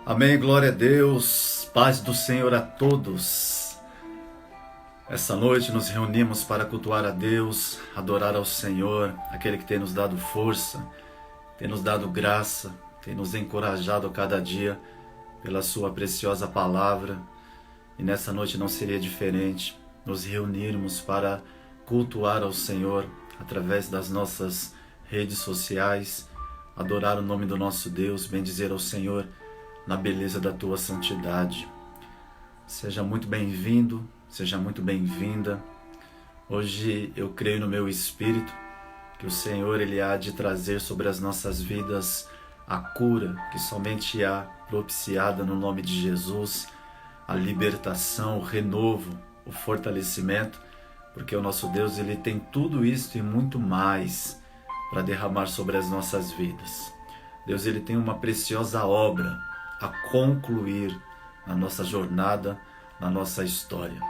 Amém, glória a Deus, paz do Senhor a todos. Essa noite nos reunimos para cultuar a Deus, adorar ao Senhor, aquele que tem nos dado força, tem nos dado graça, tem nos encorajado a cada dia pela sua preciosa palavra. E nessa noite não seria diferente, nos reunirmos para cultuar ao Senhor através das nossas redes sociais, adorar o nome do nosso Deus, bendizer ao Senhor na beleza da tua santidade. Seja muito bem-vindo, seja muito bem-vinda. Hoje eu creio no meu espírito que o Senhor ele há de trazer sobre as nossas vidas a cura que somente há propiciada no nome de Jesus, a libertação, o renovo, o fortalecimento, porque o nosso Deus ele tem tudo isso e muito mais para derramar sobre as nossas vidas. Deus ele tem uma preciosa obra a concluir na nossa jornada, na nossa história.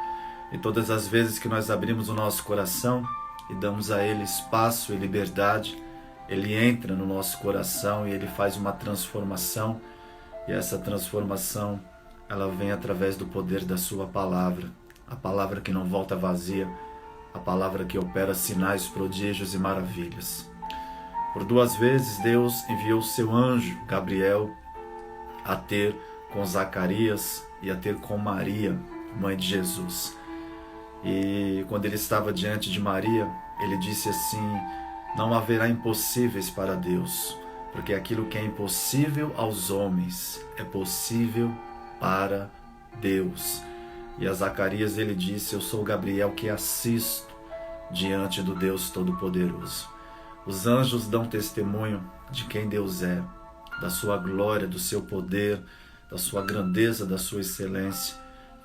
E todas as vezes que nós abrimos o nosso coração e damos a Ele espaço e liberdade, Ele entra no nosso coração e Ele faz uma transformação. E essa transformação, ela vem através do poder da Sua palavra. A palavra que não volta vazia, a palavra que opera sinais, prodígios e maravilhas. Por 2 vezes Deus enviou o seu anjo, Gabriel, a ter com Zacarias e a ter com Maria, mãe de Jesus. E quando ele estava diante de Maria, ele disse assim: não haverá impossíveis para Deus, porque aquilo que é impossível aos homens é possível para Deus. E a Zacarias ele disse: eu sou Gabriel que assisto diante do Deus Todo-Poderoso. Os anjos dão testemunho de quem Deus é, da sua glória, do seu poder, da sua grandeza, da sua excelência.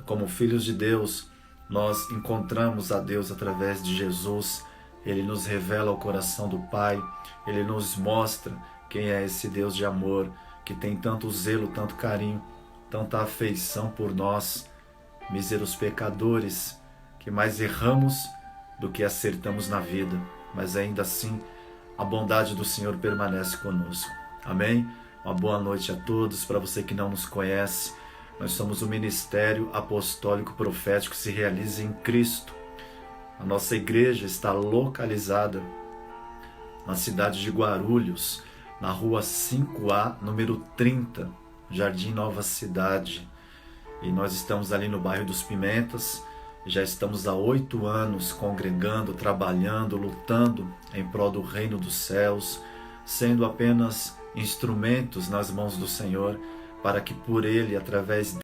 Como filhos de Deus, nós encontramos a Deus através de Jesus. Ele nos revela o coração do Pai, Ele nos mostra quem é esse Deus de amor, que tem tanto zelo, tanto carinho, tanta afeição por nós, míseros pecadores, que mais erramos do que acertamos na vida, mas ainda assim a bondade do Senhor permanece conosco. Amém? Uma boa noite a todos. Para você que não nos conhece, nós somos o Ministério Apostólico Profético Se Realiza em Cristo. A nossa igreja está localizada na cidade de Guarulhos, na rua 5A, número 30, Jardim Nova Cidade. E nós estamos ali no bairro dos Pimentas. Já estamos há 8 anos congregando, trabalhando, lutando em prol do reino dos céus, sendo apenas instrumentos nas mãos do Senhor, para que por Ele, através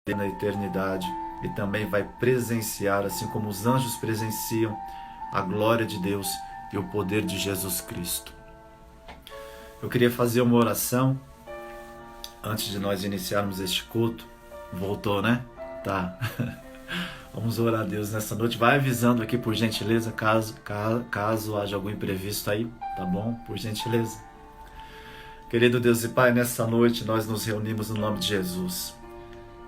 na eternidade, e também vai presenciar, assim como os anjos presenciam, a glória de Deus e o poder de Jesus Cristo. Eu queria fazer uma oração antes de nós iniciarmos este culto. Voltou, né? Tá. Vamos orar a Deus nessa noite. Vai avisando aqui, por gentileza, caso haja algum imprevisto aí, tá bom? Por gentileza. Querido Deus e Pai, nessa noite nós nos reunimos no nome de Jesus,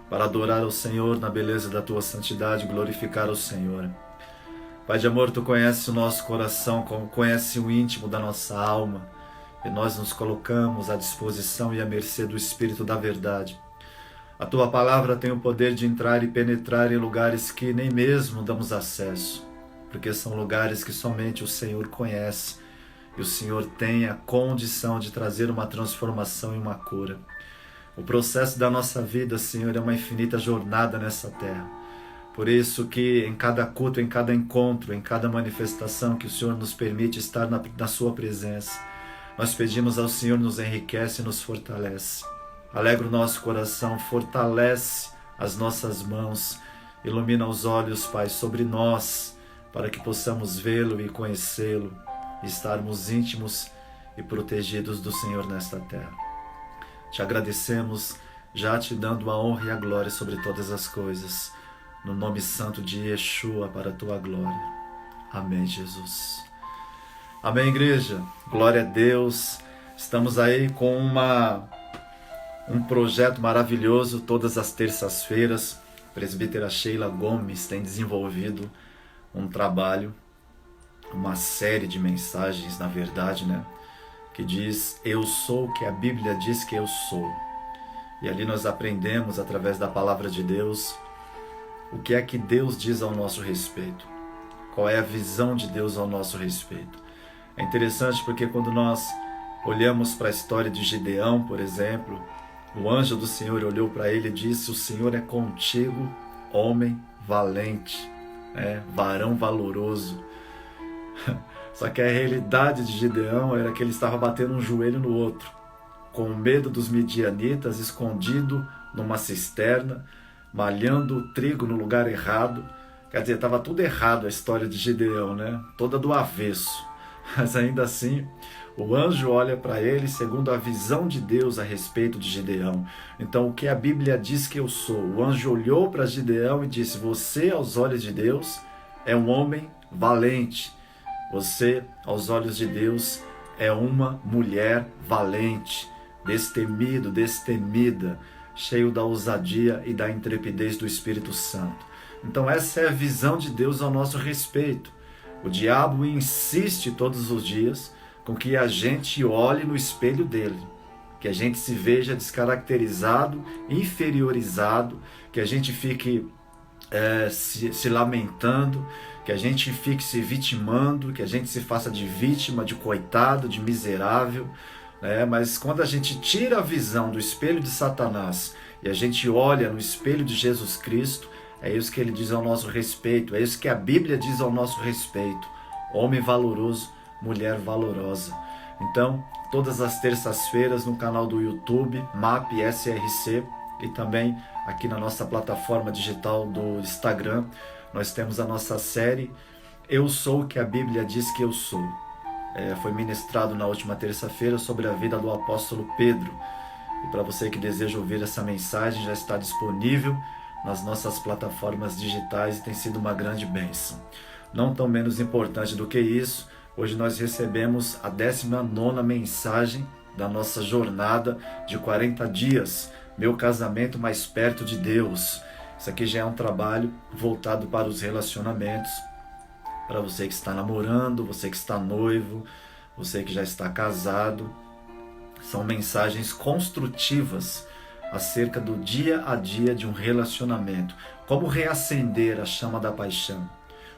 para adorar ao Senhor na beleza da Tua santidade, glorificar ao Senhor. Pai de amor, Tu conheces o nosso coração, conhece o íntimo da nossa alma, e nós nos colocamos à disposição e à mercê do Espírito da verdade. A Tua palavra tem o poder de entrar e penetrar em lugares que nem mesmo damos acesso, porque são lugares que somente o Senhor conhece, e o Senhor tem a condição de trazer uma transformação e uma cura. O processo da nossa vida, Senhor, é uma infinita jornada nessa terra. Por isso que em cada culto, em cada encontro, em cada manifestação que o Senhor nos permite estar na Sua presença, nós pedimos ao Senhor, nos enriquece e nos fortalece. Alegra o nosso coração, fortalece as nossas mãos, ilumina os olhos, Pai, sobre nós, para que possamos vê-lo e conhecê-lo, e estarmos íntimos e protegidos do Senhor nesta terra. Te agradecemos, já te dando a honra e a glória sobre todas as coisas, no nome santo de Yeshua, para a Tua glória. Amém, Jesus. Amém, igreja. Glória a Deus. Estamos aí com um projeto maravilhoso todas as terças-feiras. A presbítera Sheila Gomes tem desenvolvido um trabalho, uma série de mensagens, na verdade, que diz: eu sou o que a Bíblia diz que eu sou. E ali nós aprendemos, através da palavra de Deus, o que é que Deus diz ao nosso respeito. Qual é a visão de Deus ao nosso respeito. É interessante porque quando nós olhamos para a história de Gideão, por exemplo, o anjo do Senhor olhou para ele e disse: o Senhor é contigo, homem valente, varão valoroso. Só que a realidade de Gideão era que ele estava batendo um joelho no outro, com medo dos midianitas, escondido numa cisterna, malhando trigo no lugar errado. Quer dizer, estava tudo errado a história de Gideão, toda do avesso. Mas ainda assim, o anjo olha para ele segundo a visão de Deus a respeito de Gideão. Então, o que a Bíblia diz que eu sou? O anjo olhou para Gideão e disse: você, aos olhos de Deus, é um homem valente. Você, aos olhos de Deus, é uma mulher valente, destemido, destemida, cheio da ousadia e da intrepidez do Espírito Santo. Então, essa é a visão de Deus ao nosso respeito. O diabo insiste todos os dias com que a gente olhe no espelho dele, que a gente se veja descaracterizado, inferiorizado, que a gente fique se lamentando, que a gente fique se vitimando, que a gente se faça de vítima, de coitado, de miserável. Mas quando a gente tira a visão do espelho de Satanás e a gente olha no espelho de Jesus Cristo, é isso que ele diz ao nosso respeito, é isso que a Bíblia diz ao nosso respeito. Homem valoroso, mulher valorosa. Então, todas as terças-feiras no canal do YouTube, MAP SRC, e também aqui na nossa plataforma digital do Instagram, nós temos a nossa série Eu Sou o que a Bíblia diz que eu sou. Foi ministrado na última terça-feira sobre a vida do apóstolo Pedro. E para você que deseja ouvir essa mensagem, já está disponível nas nossas plataformas digitais e tem sido uma grande bênção. Não tão menos importante do que isso, hoje nós recebemos a 19ª mensagem da nossa jornada de 40 dias, Meu Casamento Mais Perto de Deus. Isso aqui já é um trabalho voltado para os relacionamentos, para você que está namorando, você que está noivo, você que já está casado. São mensagens construtivas acerca do dia a dia de um relacionamento. Como reacender a chama da paixão.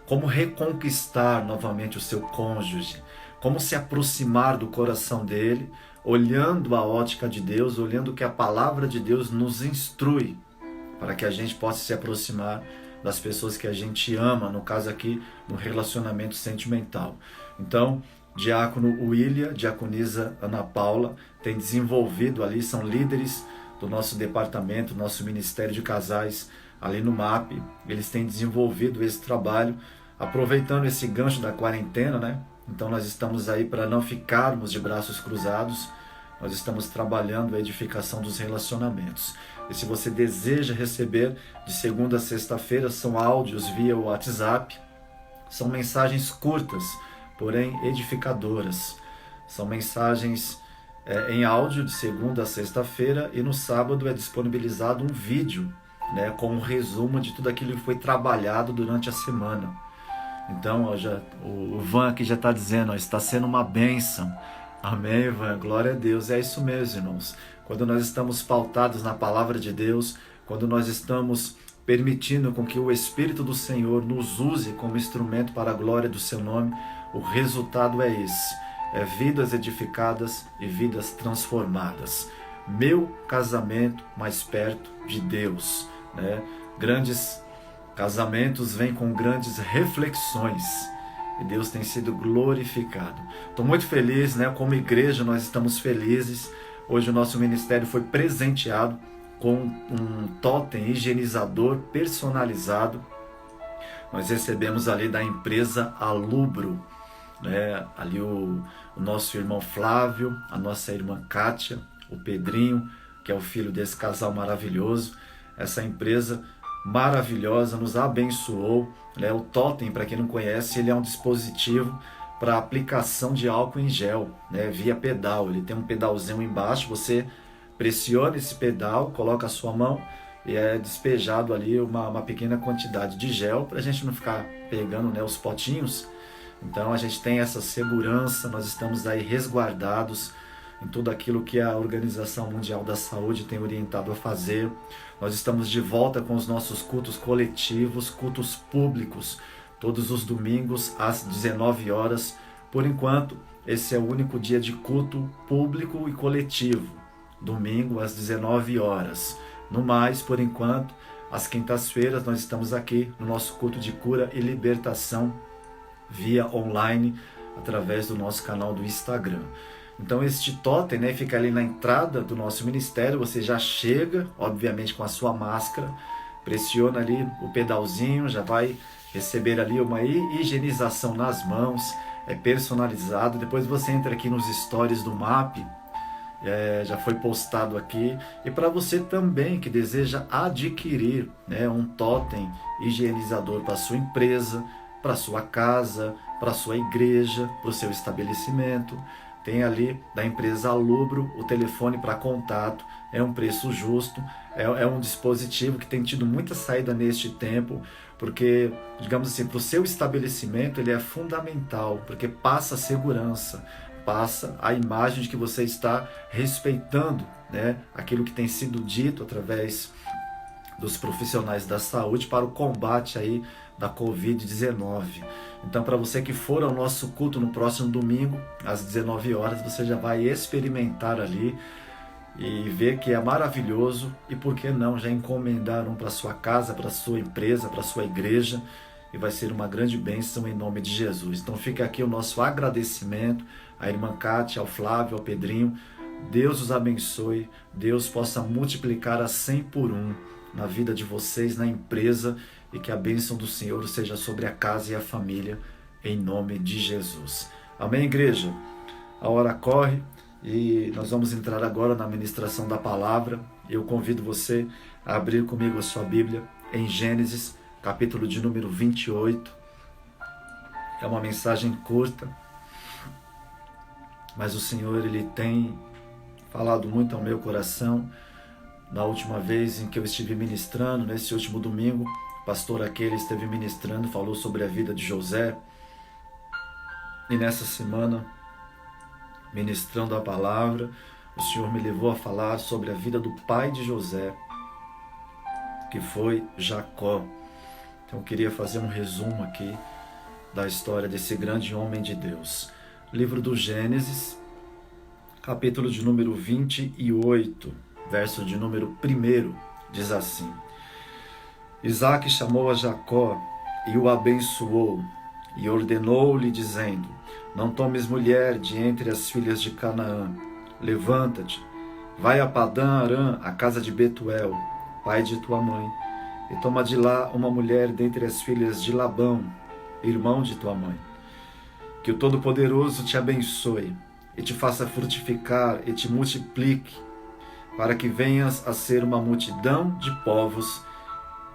Como reconquistar novamente o seu cônjuge. Como se aproximar do coração dele, olhando a ótica de Deus, olhando o que a palavra de Deus nos instrui, para que a gente possa se aproximar das pessoas que a gente ama, no caso aqui, no relacionamento sentimental. Então, diácono William, diaconisa Ana Paula, tem desenvolvido ali, são líderes do nosso departamento, nosso Ministério de Casais, ali no MAP. Eles têm desenvolvido esse trabalho, aproveitando esse gancho da quarentena, Então nós estamos aí para não ficarmos de braços cruzados, nós estamos trabalhando a edificação dos relacionamentos. E se você deseja receber de segunda a sexta-feira, são áudios via WhatsApp, são mensagens curtas, porém edificadoras. São mensagens em áudio de segunda a sexta-feira, e no sábado é disponibilizado um vídeo, com um resumo de tudo aquilo que foi trabalhado durante a semana. Então, o Van aqui já está dizendo, está sendo uma bênção. Amém, Van? Glória a Deus. É isso mesmo, irmãos. Quando nós estamos pautados na palavra de Deus, quando nós estamos permitindo com que o Espírito do Senhor nos use como instrumento para a glória do seu nome, o resultado é esse. É vidas edificadas e vidas transformadas. Meu casamento mais perto de Deus. Grandes casamentos vêm com grandes reflexões e Deus tem sido glorificado. Estou muito feliz, como igreja nós estamos felizes. Hoje o nosso ministério foi presenteado com um totem higienizador personalizado. Nós recebemos ali da empresa Alubro, ali o nosso irmão Flávio, a nossa irmã Kátia, o Pedrinho, que é o filho desse casal maravilhoso. Essa empresa maravilhosa, nos abençoou, né? O totem, para quem não conhece, ele é um dispositivo para aplicação de álcool em gel, né? Via pedal. Ele tem um pedalzinho embaixo, você pressiona esse pedal, coloca a sua mão e é despejado ali uma pequena quantidade de gel para a gente não ficar pegando, né, os potinhos. Então a gente tem essa segurança, nós estamos aí resguardados em tudo aquilo que a Organização Mundial da Saúde tem orientado a fazer. Nós estamos de volta com os nossos cultos coletivos, cultos públicos, todos os domingos às 19 horas. Por enquanto, esse é o único dia de culto público e coletivo, domingo às 19 horas. No mais, por enquanto, às quintas-feiras nós estamos aqui no nosso culto de cura e libertação via online, através do nosso canal do Instagram. Então este totem, né, fica ali na entrada do nosso ministério, você já chega, obviamente com a sua máscara, pressiona ali o pedalzinho, já vai receber ali uma higienização nas mãos, é personalizado. Depois você entra aqui nos stories do MAP, já foi postado aqui. E para você também que deseja adquirir, né, um totem higienizador para sua empresa, para sua casa, para sua igreja, para o seu estabelecimento, tem ali da empresa Alubro o telefone para contato, é um preço justo, é um dispositivo que tem tido muita saída neste tempo, porque, digamos assim, para o seu estabelecimento ele é fundamental, porque passa segurança, passa a imagem de que você está respeitando, né, aquilo que tem sido dito através dos profissionais da saúde para o combate aí da Covid-19. Então, para você que for ao nosso culto no próximo domingo, às 19 horas, você já vai experimentar ali e ver que é maravilhoso. E por que não já encomendar um para sua casa, para sua empresa, para sua igreja, e vai ser uma grande bênção em nome de Jesus. Então fica aqui o nosso agradecimento à irmã Kátia, ao Flávio, ao Pedrinho. Deus os abençoe, Deus possa multiplicar a 100 por 1 na vida de vocês, na empresa, e que a bênção do Senhor seja sobre a casa e a família, em nome de Jesus. Amém, igreja? A hora corre e nós vamos entrar agora na ministração da palavra. Eu convido você a abrir comigo a sua Bíblia em Gênesis, capítulo de número 28. É uma mensagem curta, mas o Senhor, Ele tem falado muito ao meu coração. Na última vez em que eu estive ministrando, nesse último domingo, o pastor aquele esteve ministrando, falou sobre a vida de José. E nessa semana, ministrando a palavra, o Senhor me levou a falar sobre a vida do pai de José, que foi Jacó. Então eu queria fazer um resumo aqui da história desse grande homem de Deus. Livro do Gênesis, capítulo de número 28, verso de número 1, diz assim: Isaque chamou a Jacó e o abençoou, e ordenou-lhe, dizendo: Não tomes mulher de entre as filhas de Canaã. Levanta-te, vai a Padã-Arã, a casa de Betuel, pai de tua mãe, e toma de lá uma mulher dentre as filhas de Labão, irmão de tua mãe. Que o Todo-Poderoso te abençoe, e te faça frutificar, e te multiplique, para que venhas a ser uma multidão de povos,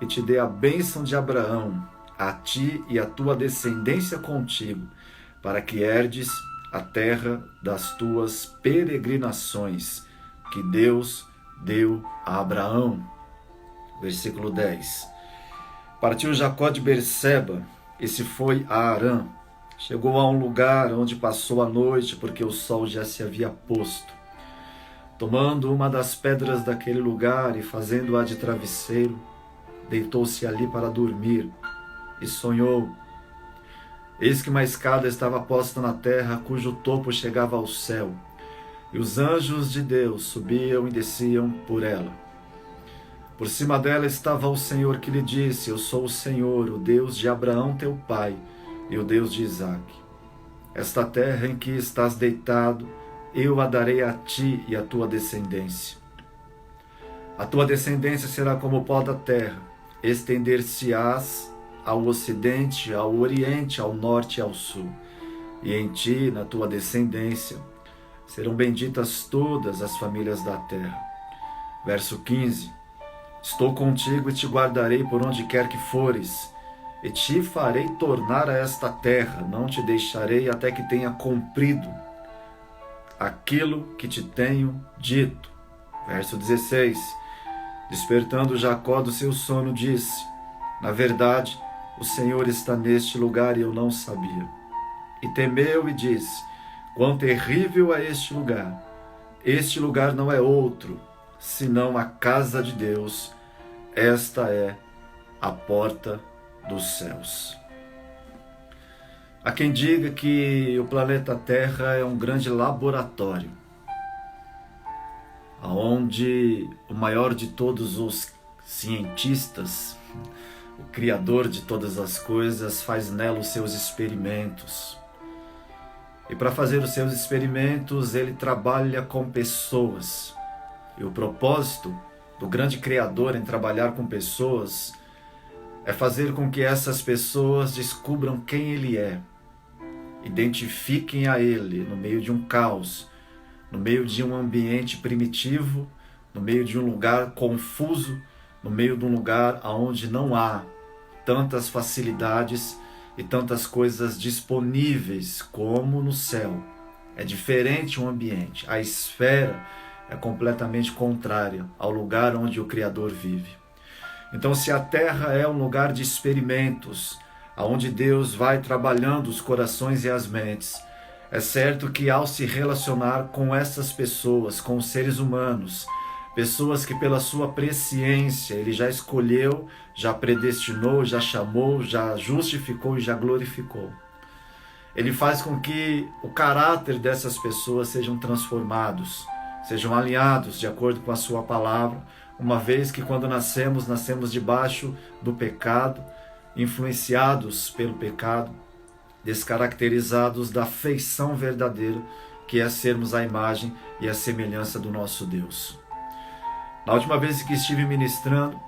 e te dê a bênção de Abraão, a ti e a tua descendência contigo, para que herdes a terra das tuas peregrinações, que Deus deu a Abraão. Versículo 10. Partiu Jacó de Berseba e se foi a Harã. Chegou a um lugar onde passou a noite, porque o sol já se havia posto. Tomando uma das pedras daquele lugar e fazendo-a de travesseiro, deitou-se ali para dormir e sonhou. Eis que uma escada estava posta na terra, cujo topo chegava ao céu, e os anjos de Deus subiam e desciam por ela. Por cima dela estava o Senhor, que lhe disse: Eu sou o Senhor, o Deus de Abraão teu pai, e o Deus de Isaque. Esta terra em que estás deitado, eu a darei a ti e à tua descendência. A tua descendência será como o pó da terra, estender-se-ás ao ocidente, ao oriente, ao norte e ao sul. E em ti, na tua descendência, serão benditas todas as famílias da terra. Verso 15. Estou contigo e te guardarei por onde quer que fores, e te farei tornar a esta terra, não te deixarei até que tenha cumprido aquilo que te tenho dito. Verso 16. Despertando Jacó do seu sono, disse: na verdade, o Senhor está neste lugar e eu não sabia. E temeu e disse: quão terrível é este lugar! Este lugar não é outro, senão a casa de Deus. Esta é a porta dos céus. Há quem diga que o planeta Terra é um grande laboratório, onde o maior de todos os cientistas, o Criador de todas as coisas, faz nela os seus experimentos. E para fazer os seus experimentos, ele trabalha com pessoas. E o propósito do grande Criador em trabalhar com pessoas é fazer com que essas pessoas descubram quem Ele é, identifiquem a Ele no meio de um caos, no meio de um ambiente primitivo, no meio de um lugar confuso, no meio de um lugar onde não há tantas facilidades e tantas coisas disponíveis como no céu. É diferente o ambiente, a esfera é completamente contrária ao lugar onde o Criador vive. Então, se a terra é um lugar de experimentos, onde Deus vai trabalhando os corações e as mentes, é certo que ao se relacionar com essas pessoas, com os seres humanos, pessoas que pela sua presciência Ele já escolheu, já predestinou, já chamou, já justificou e já glorificou, Ele faz com que o caráter dessas pessoas sejam transformados, sejam alinhados de acordo com a sua palavra, uma vez que quando nascemos debaixo do pecado, influenciados pelo pecado, descaracterizados da feição verdadeira, que é sermos a imagem e a semelhança do nosso Deus. Na última vez que estive ministrando,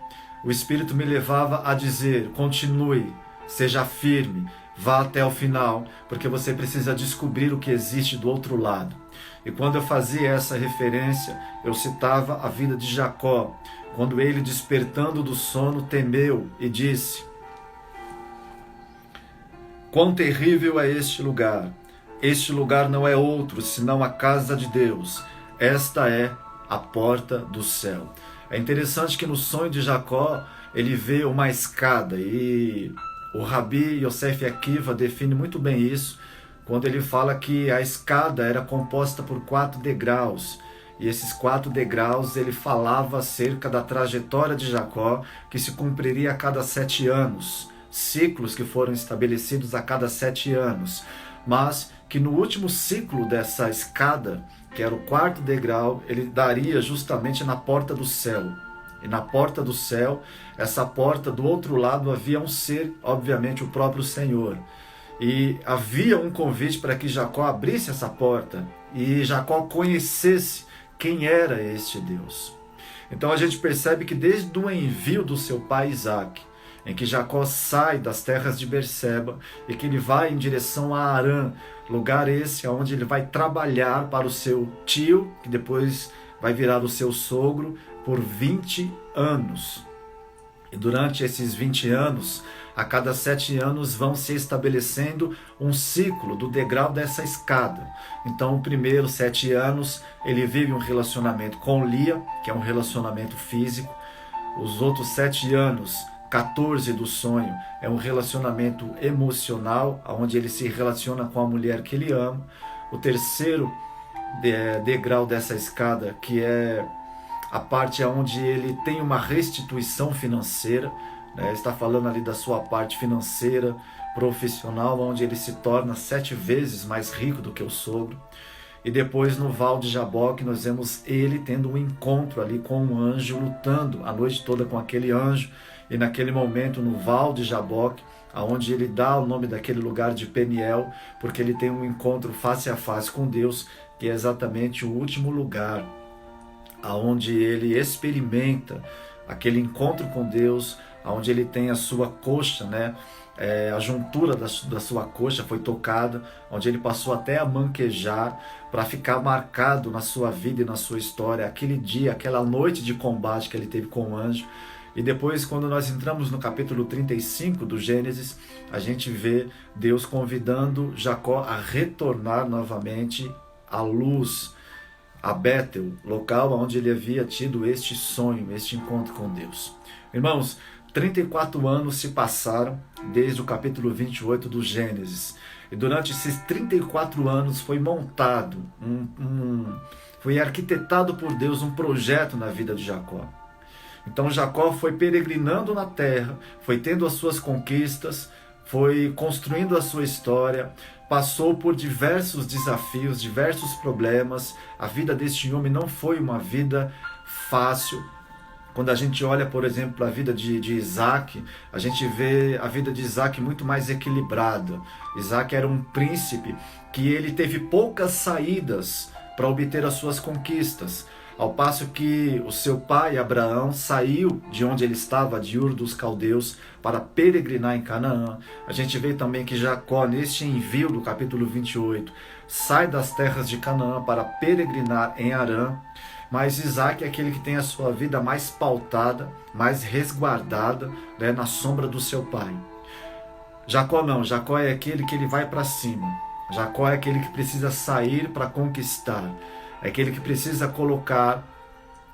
o Espírito me levava a dizer: continue, seja firme, vá até o final, porque você precisa descobrir o que existe do outro lado. E quando eu fazia essa referência, eu citava a vida de Jacó, quando ele, despertando do sono, temeu e disse: quão terrível é este lugar! Este lugar não é outro, senão a casa de Deus. Esta é a porta do céu. É interessante que no sonho de Jacó, ele vê uma escada, e o Rabi Yosef Akiva define muito bem isso, quando ele fala que a escada era composta por 4 degraus, e esses 4 degraus ele falava acerca da trajetória de Jacó, que se cumpriria a cada 7 anos, ciclos que foram estabelecidos a cada 7 anos, mas que no último ciclo dessa escada, que era o 4º degrau, ele daria justamente na porta do céu. E na porta do céu, essa porta, do outro lado havia um ser, obviamente o próprio Senhor. E havia um convite para que Jacó abrisse essa porta e Jacó conhecesse quem era este Deus. Então a gente percebe que desde o envio do seu pai Isaac, em que Jacó sai das terras de Berseba e que ele vai em direção a Harã, lugar esse onde ele vai trabalhar para o seu tio, que depois vai virar o seu sogro, por 20 anos. E durante esses 20 anos, a cada 7 anos vão se estabelecendo um ciclo do degrau dessa escada. Então, o primeiro 7 anos, ele vive um relacionamento com Lia, que é um relacionamento físico. Os outros 7 anos, 14 do sonho, é um relacionamento emocional, onde ele se relaciona com a mulher que ele ama. O terceiro degrau dessa escada, que é a parte onde ele tem uma restituição financeira, né? Está falando ali da sua parte financeira, profissional, onde ele se torna 7 vezes mais rico do que o sogro. E depois no Val de Jaboque nós vemos ele tendo um encontro ali com um anjo, lutando a noite toda com aquele anjo. E naquele momento no Val de Jaboque, onde ele dá o nome daquele lugar de Peniel, porque ele tem um encontro face a face com Deus, que é exatamente o último lugar onde ele experimenta aquele encontro com Deus, onde ele tem a sua coxa, né? A juntura da sua coxa foi tocada, onde ele passou até a manquejar, para ficar marcado na sua vida e na sua história, aquele dia, aquela noite de combate que ele teve com o anjo. E depois, quando nós entramos no capítulo 35 do Gênesis, a gente vê Deus convidando Jacó a retornar novamente à luz, a Bétel, local onde ele havia tido este sonho, este encontro com Deus. Irmãos, 34 anos se passaram desde o capítulo 28 do Gênesis. E durante esses 34 anos foi montado, foi arquitetado por Deus um projeto na vida de Jacó. Então Jacó foi peregrinando na terra, foi tendo as suas conquistas, foi construindo a sua história, passou por diversos desafios, diversos problemas. A vida deste homem não foi uma vida fácil. Quando a gente olha, por exemplo, a vida de Isaac, a gente vê a vida de Isaac muito mais equilibrada. Isaac era um príncipe que ele teve poucas saídas para obter as suas conquistas. Ao passo que o seu pai, Abraão, saiu de onde ele estava, de Ur dos Caldeus, para peregrinar em Canaã. A gente vê também que Jacó, neste envio do capítulo 28, sai das terras de Canaã para peregrinar em Harã. Mas Isaac é aquele que tem a sua vida mais pautada, mais resguardada, né, na sombra do seu pai. Jacó não, Jacó é aquele que ele vai para cima. Jacó é aquele que precisa sair para conquistar. É aquele que precisa colocar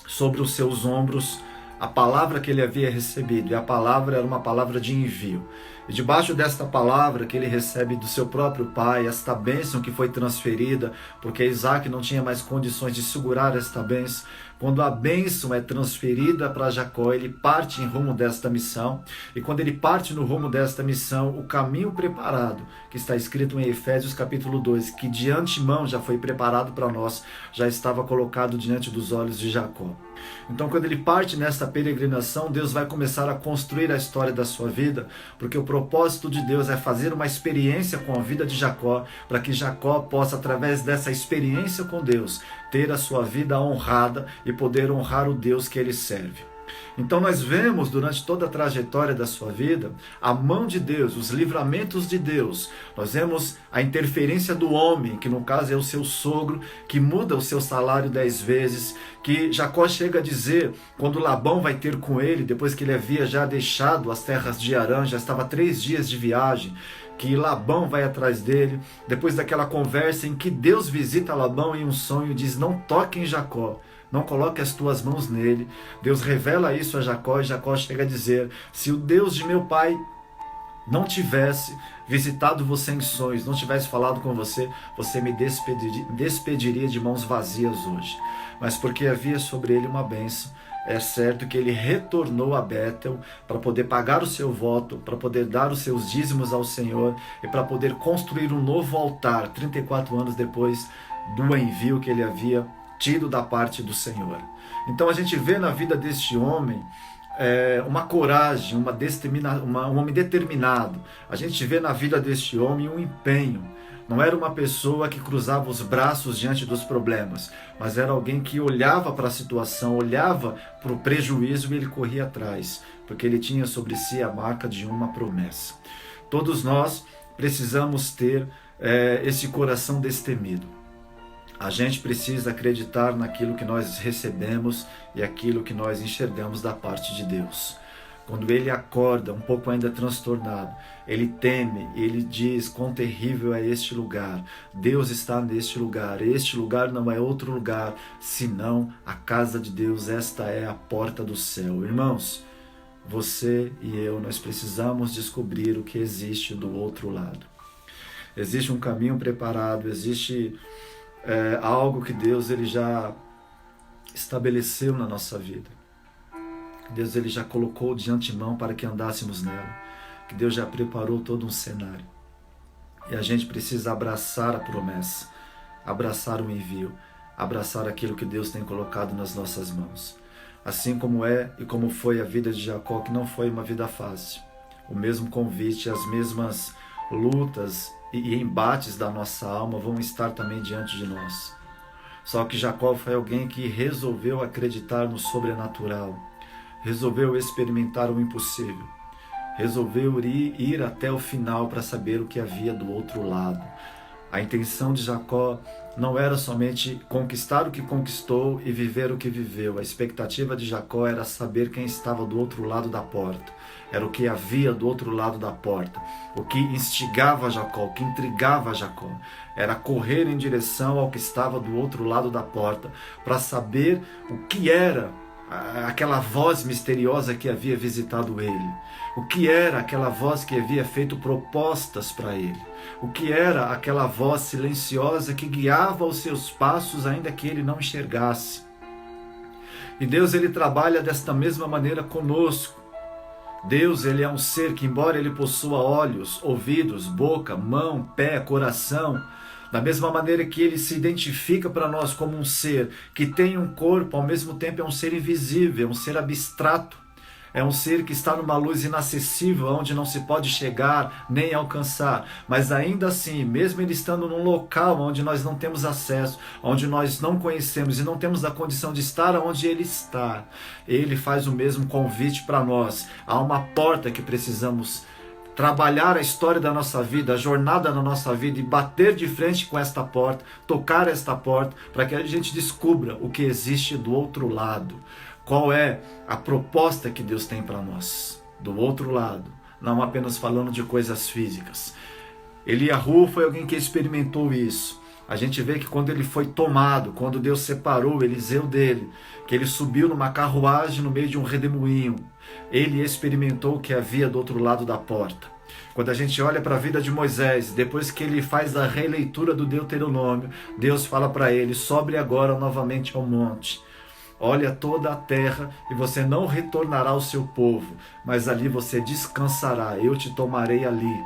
sobre os seus ombros a palavra que ele havia recebido. E a palavra era uma palavra de envio. E debaixo desta palavra que ele recebe do seu próprio pai, esta bênção que foi transferida, porque Isaac não tinha mais condições de segurar esta bênção. Quando a bênção é transferida para Jacó, ele parte em rumo desta missão. E quando ele parte no rumo desta missão, o caminho preparado, que está escrito em Efésios capítulo 2, que de antemão já foi preparado para nós, já estava colocado diante dos olhos de Jacó. Então, quando ele parte nesta peregrinação, Deus vai começar a construir a história da sua vida, porque o propósito de Deus é fazer uma experiência com a vida de Jacó, para que Jacó possa, através dessa experiência com Deus, ter a sua vida honrada e poder honrar o Deus que ele serve. Então nós vemos durante toda a trajetória da sua vida a mão de Deus, os livramentos de Deus. Nós vemos a interferência do homem, que no caso é o seu sogro, que muda o seu salário 10 vezes, que Jacó chega a dizer, quando Labão vai ter com ele, depois que ele havia já deixado as terras de Harã, já estava 3 dias de viagem, que Labão vai atrás dele, depois daquela conversa em que Deus visita Labão em um sonho e diz, não toque em Jacó, não coloque as tuas mãos nele. Deus revela isso a Jacó e Jacó chega a dizer, se o Deus de meu pai não tivesse visitado você em sonhos, não tivesse falado com você, você me despediria de mãos vazias hoje. Mas porque havia sobre ele uma bênção, é certo que ele retornou a Bétel para poder pagar o seu voto, para poder dar os seus dízimos ao Senhor e para poder construir um novo altar, 34 anos depois do envio que ele havia tido da parte do Senhor. Então a gente vê na vida deste homem uma coragem, um homem determinado. A gente vê na vida deste homem um empenho. Não era uma pessoa que cruzava os braços diante dos problemas, mas era alguém que olhava para a situação, olhava para o prejuízo e ele corria atrás, porque ele tinha sobre si a marca de uma promessa. Todos nós precisamos ter esse coração destemido. A gente precisa acreditar naquilo que nós recebemos e aquilo que nós enxergamos da parte de Deus. Quando ele acorda um pouco ainda transtornado, ele teme, ele diz, quão terrível é este lugar. Deus está neste lugar. Este lugar não é outro lugar, senão a casa de Deus. Esta é a porta do céu. Irmãos, você e eu, nós precisamos descobrir o que existe do outro lado. Existe um caminho preparado, existe algo que Deus ele já estabeleceu na nossa vida. Deus ele já colocou de antemão para que andássemos nela. Que Deus já preparou todo um cenário. E a gente precisa abraçar a promessa, abraçar o envio, abraçar aquilo que Deus tem colocado nas nossas mãos. Assim como é e como foi a vida de Jacó, que não foi uma vida fácil. O mesmo convite, as mesmas lutas e embates da nossa alma vão estar também diante de nós. Só que Jacó foi alguém que resolveu acreditar no sobrenatural. resolveu experimentar o impossível. Resolveu ir até o final para saber o que havia do outro lado. A intenção de Jacó não era somente conquistar o que conquistou e viver o que viveu. A expectativa de Jacó era saber quem estava do outro lado da porta. Era o que havia do outro lado da porta. O que instigava Jacó, o que intrigava Jacó, era correr em direção ao que estava do outro lado da porta, para saber o que era aquela voz misteriosa que havia visitado ele. O que era aquela voz que havia feito propostas para ele? O que era aquela voz silenciosa que guiava os seus passos ainda que ele não enxergasse? E Deus, ele trabalha desta mesma maneira conosco. Deus, ele é um ser que, embora ele possua olhos, ouvidos, boca, mão, pé, coração, da mesma maneira que ele se identifica para nós como um ser que tem um corpo, ao mesmo tempo é um ser invisível, é um ser abstrato, é um ser que está numa luz inacessível, onde não se pode chegar nem alcançar. Mas ainda assim, mesmo ele estando num local onde nós não temos acesso, onde nós não conhecemos e não temos a condição de estar onde ele está, ele faz o mesmo convite para nós. Há uma porta que precisamos trabalhar a história da nossa vida, a jornada da nossa vida e bater de frente com esta porta, tocar esta porta, para que a gente descubra o que existe do outro lado. Qual é a proposta que Deus tem para nós, do outro lado, não apenas falando de coisas físicas. Eliahu foi alguém que experimentou isso. A gente vê que quando ele foi tomado, quando Deus separou Eliseu dele, que ele subiu numa carruagem no meio de um redemoinho, ele experimentou o que havia do outro lado da porta. Quando a gente olha para a vida de Moisés, depois que ele faz a releitura do Deuteronômio, Deus fala para ele: sobe agora novamente ao monte. Olha toda a terra e você não retornará ao seu povo, mas ali você descansará, eu te tomarei ali.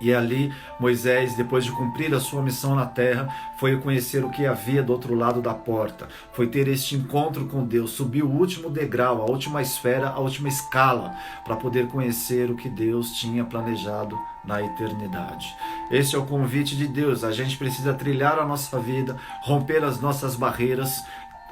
E ali Moisés, depois de cumprir a sua missão na terra, foi conhecer o que havia do outro lado da porta. Foi ter este encontro com Deus, subir o último degrau, a última esfera, a última escala, para poder conhecer o que Deus tinha planejado na eternidade. Esse é o convite de Deus. A gente precisa trilhar a nossa vida, romper as nossas barreiras,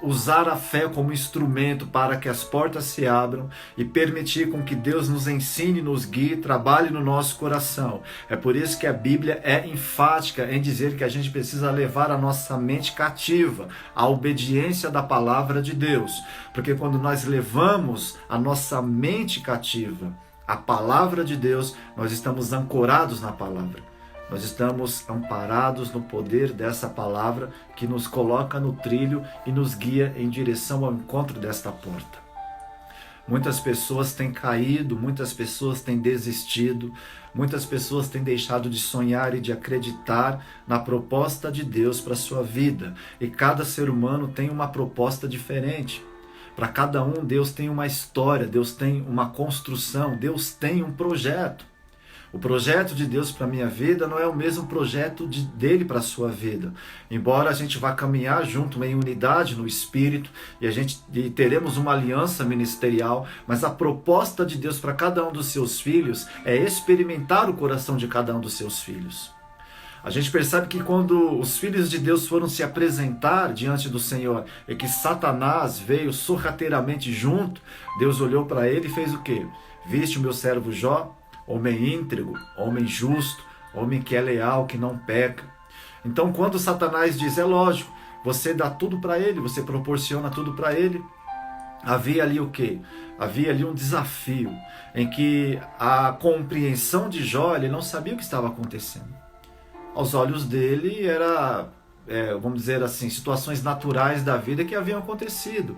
usar a fé como instrumento para que as portas se abram e permitir com que Deus nos ensine, nos guie, trabalhe no nosso coração. É por isso que a Bíblia é enfática em dizer que a gente precisa levar a nossa mente cativa à obediência da palavra de Deus. Porque quando nós levamos a nossa mente cativa à palavra de Deus, nós estamos ancorados na palavra. Nós estamos amparados no poder dessa palavra que nos coloca no trilho e nos guia em direção ao encontro desta porta. Muitas pessoas têm caído, muitas pessoas têm desistido, muitas pessoas têm deixado de sonhar e de acreditar na proposta de Deus para a sua vida. E cada ser humano tem uma proposta diferente. Para cada um, Deus tem uma história, Deus tem uma construção, Deus tem um projeto. O projeto de Deus para a minha vida não é o mesmo projeto dele para a sua vida. Embora a gente vá caminhar junto em unidade no Espírito e teremos uma aliança ministerial, mas a proposta de Deus para cada um dos seus filhos é experimentar o coração de cada um dos seus filhos. A gente percebe que quando os filhos de Deus foram se apresentar diante do Senhor e que Satanás veio sorrateiramente junto, Deus olhou para ele e fez o quê? Viste o meu servo Jó? Homem íntegro, homem justo, homem que é leal, que não peca. Então quando Satanás diz, é lógico, você dá tudo para ele, você proporciona tudo para ele, havia ali o quê? Havia ali um desafio, em que a compreensão de Jó, ele não sabia o que estava acontecendo. Aos olhos dele era, vamos dizer assim, situações naturais da vida que haviam acontecido.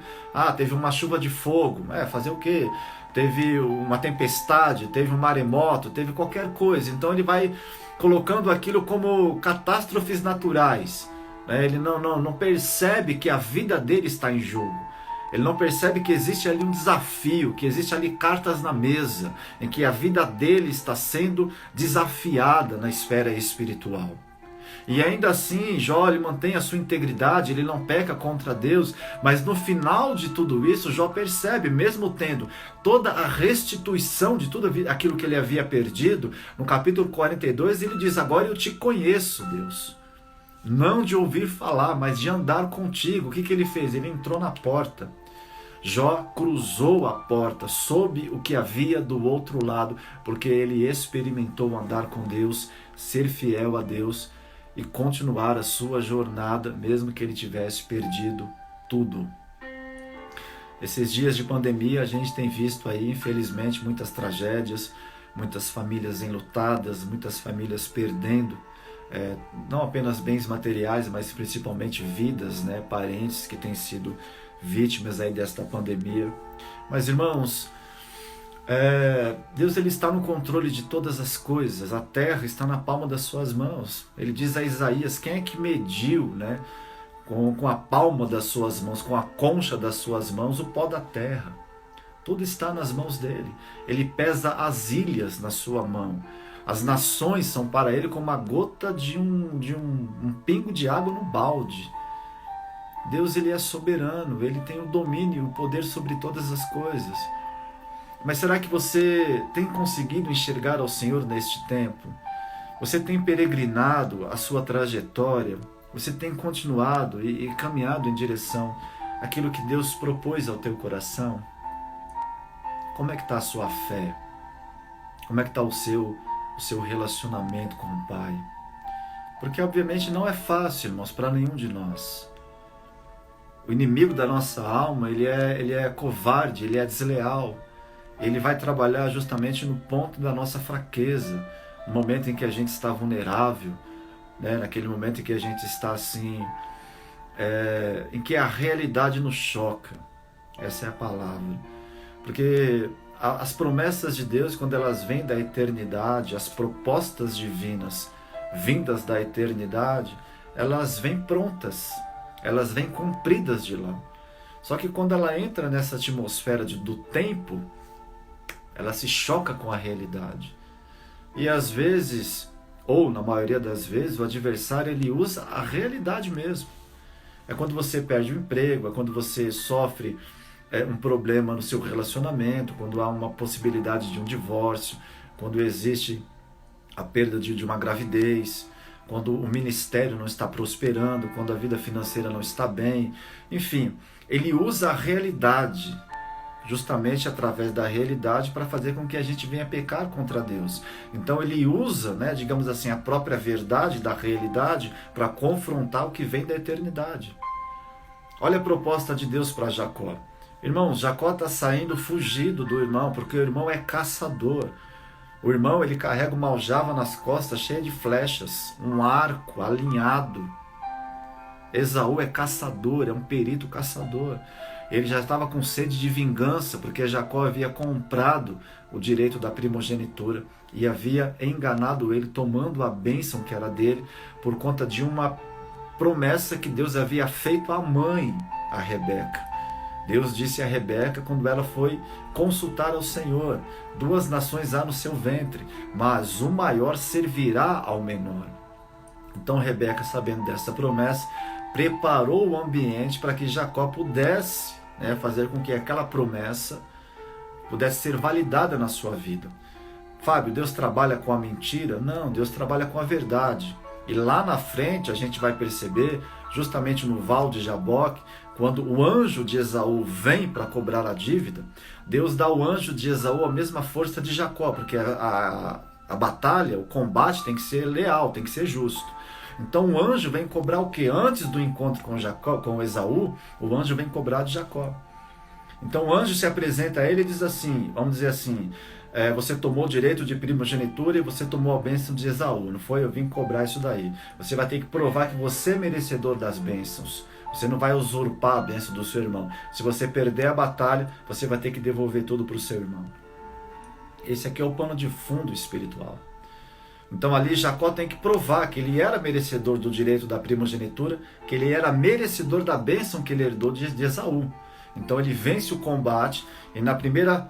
Teve uma chuva de fogo, fazer o quê? Teve uma tempestade, teve um maremoto, teve qualquer coisa. Então ele vai colocando aquilo como catástrofes naturais. Ele não percebe que a vida dele está em jogo. Ele não percebe que existe ali um desafio, que existe ali cartas na mesa, em que a vida dele está sendo desafiada na esfera espiritual. E ainda assim, Jó ele mantém a sua integridade, ele não peca contra Deus, mas no final de tudo isso, Jó percebe, mesmo tendo toda a restituição de tudo aquilo que ele havia perdido, no capítulo 42 ele diz, agora eu te conheço, Deus. Não de ouvir falar, mas de andar contigo. O que ele fez? Ele entrou na porta. Jó cruzou a porta, soube o que havia do outro lado, porque ele experimentou andar com Deus, ser fiel a Deus e continuar a sua jornada, mesmo que ele tivesse perdido tudo. Esses dias de pandemia a gente tem visto aí, infelizmente, muitas tragédias, muitas famílias enlutadas, muitas famílias perdendo, não apenas bens materiais, mas principalmente vidas, né? Parentes que têm sido vítimas aí desta pandemia. Mas, irmãos, Deus ele está no controle de todas as coisas, a terra está na palma das suas mãos. Ele diz a Isaías: quem é que mediu, né, com a palma das suas mãos, com a concha das suas mãos, o pó da terra? Tudo está nas mãos dele. Ele pesa as ilhas na sua mão. As nações são para ele como a gota de um pingo de água no balde. Deus ele é soberano, ele tem o domínio, o poder sobre todas as coisas. Mas será que você tem conseguido enxergar ao Senhor neste tempo? Você tem peregrinado a sua trajetória? Você tem continuado e caminhado em direção àquilo que Deus propôs ao teu coração? Como é que está a sua fé? Como é que está o seu relacionamento com o Pai? Porque obviamente não é fácil, irmãos, para nenhum de nós. O inimigo da nossa alma, ele é covarde, ele é desleal. Ele vai trabalhar justamente no ponto da nossa fraqueza, no momento em que a gente está vulnerável, né? Naquele momento em que a gente está assim, em que a realidade nos choca. Essa é a palavra. Porque as promessas de Deus, quando elas vêm da eternidade, as propostas divinas vindas da eternidade, elas vêm prontas, elas vêm cumpridas de lá. Só que quando ela entra nessa atmosfera do tempo, ela se choca com a realidade. E às vezes, ou na maioria das vezes, o adversário ele usa a realidade mesmo. É quando você perde o emprego, é quando você sofre um problema no seu relacionamento, quando há uma possibilidade de um divórcio, quando existe a perda de uma gravidez, quando o ministério não está prosperando, quando a vida financeira não está bem. Enfim, ele usa a realidade, justamente através da realidade, para fazer com que a gente venha pecar contra Deus. Então ele usa, né, digamos assim, a própria verdade da realidade para confrontar o que vem da eternidade. Olha a proposta de Deus para Jacó. Irmãos, Jacó está saindo fugido do irmão, porque o irmão é caçador. O irmão ele carrega uma aljava nas costas cheia de flechas, um arco alinhado. Esaú é caçador, é um perito caçador. Ele já estava com sede de vingança, porque Jacó havia comprado o direito da primogenitura e havia enganado ele, tomando a bênção que era dele, por conta de uma promessa que Deus havia feito à mãe, a Rebeca. Deus disse a Rebeca quando ela foi consultar ao Senhor: 2 nações há no seu ventre, mas o maior servirá ao menor. Então Rebeca, sabendo dessa promessa, preparou o ambiente para que Jacó pudesse, né, fazer com que aquela promessa pudesse ser validada na sua vida. Fábio, Deus trabalha com a mentira? Não, Deus trabalha com a verdade. E lá na frente a gente vai perceber, justamente no Val de Jaboque, quando o anjo de Esaú vem para cobrar a dívida, Deus dá ao anjo de Esaú a mesma força de Jacó, porque a batalha, o combate tem que ser leal, tem que ser justo. Então o anjo vem cobrar o que? Antes do encontro com Esaú, o anjo vem cobrar de Jacó. Então o anjo se apresenta a ele e diz assim, vamos dizer assim, você tomou o direito de primogenitura e você tomou a bênção de Esaú, não foi? Eu vim cobrar isso daí. Você vai ter que provar que você é merecedor das bênçãos. Você não vai usurpar a bênção do seu irmão. Se você perder a batalha, você vai ter que devolver tudo para o seu irmão. Esse aqui é o pano de fundo espiritual. Então ali Jacó tem que provar que ele era merecedor do direito da primogenitura, que ele era merecedor da bênção que ele herdou de Esaú. Então ele vence o combate e no primeiro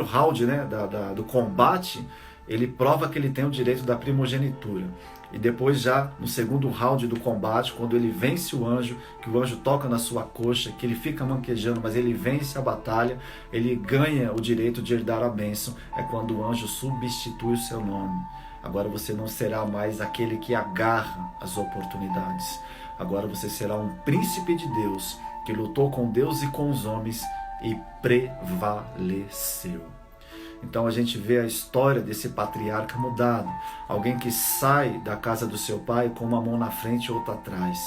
round, né, do combate, ele prova que ele tem o direito da primogenitura. E depois já no segundo round do combate, quando ele vence o anjo, que o anjo toca na sua coxa, que ele fica manquejando, mas ele vence a batalha, ele ganha o direito de herdar a bênção, é quando o anjo substitui o seu nome. Agora você não será mais aquele que agarra as oportunidades. Agora você será um príncipe de Deus, que lutou com Deus e com os homens e prevaleceu. Então a gente vê a história desse patriarca mudado, alguém que sai da casa do seu pai com uma mão na frente e outra atrás,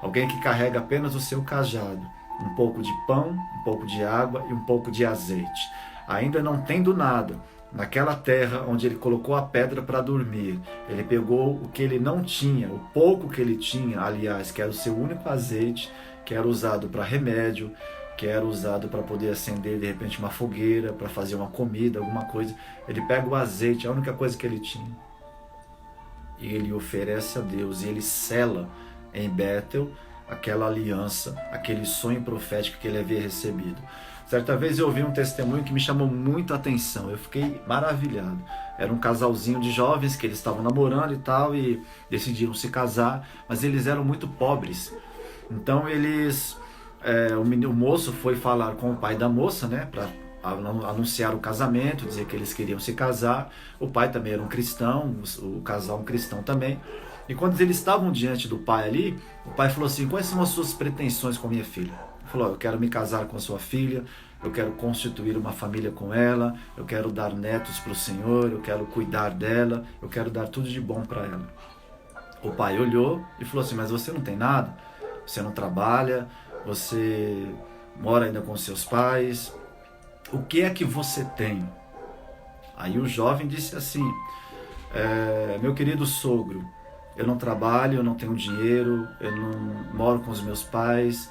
alguém que carrega apenas o seu cajado, um pouco de pão, um pouco de água e um pouco de azeite, ainda não tendo nada. Naquela terra onde ele colocou a pedra para dormir, ele pegou o que ele não tinha, o pouco que ele tinha, aliás, que era o seu único azeite, que era usado para remédio, que era usado para poder acender de repente uma fogueira, para fazer uma comida, alguma coisa. Ele pega o azeite, a única coisa que ele tinha, e ele oferece a Deus, e ele sela em Bétel aquela aliança, aquele sonho profético que ele havia recebido. Certa vez eu ouvi um testemunho que me chamou muito a atenção, eu fiquei maravilhado. Era um casalzinho de jovens que eles estavam namorando e tal, e decidiram se casar, mas eles eram muito pobres. Então o moço foi falar com o pai da moça, né, para anunciar o casamento, dizer que eles queriam se casar. O pai também era um cristão, o casal um cristão também. E quando eles estavam diante do pai ali, o pai falou assim: quais são as suas pretensões com minha filha? Ele falou: eu quero me casar com a sua filha, eu quero constituir uma família com ela, eu quero dar netos para o Senhor, eu quero cuidar dela, eu quero dar tudo de bom para ela. O pai olhou e falou assim: mas você não tem nada? Você não trabalha, você mora ainda com seus pais, o que é que você tem? Aí o jovem disse assim: meu querido sogro, eu não trabalho, eu não tenho dinheiro, eu não moro com os meus pais,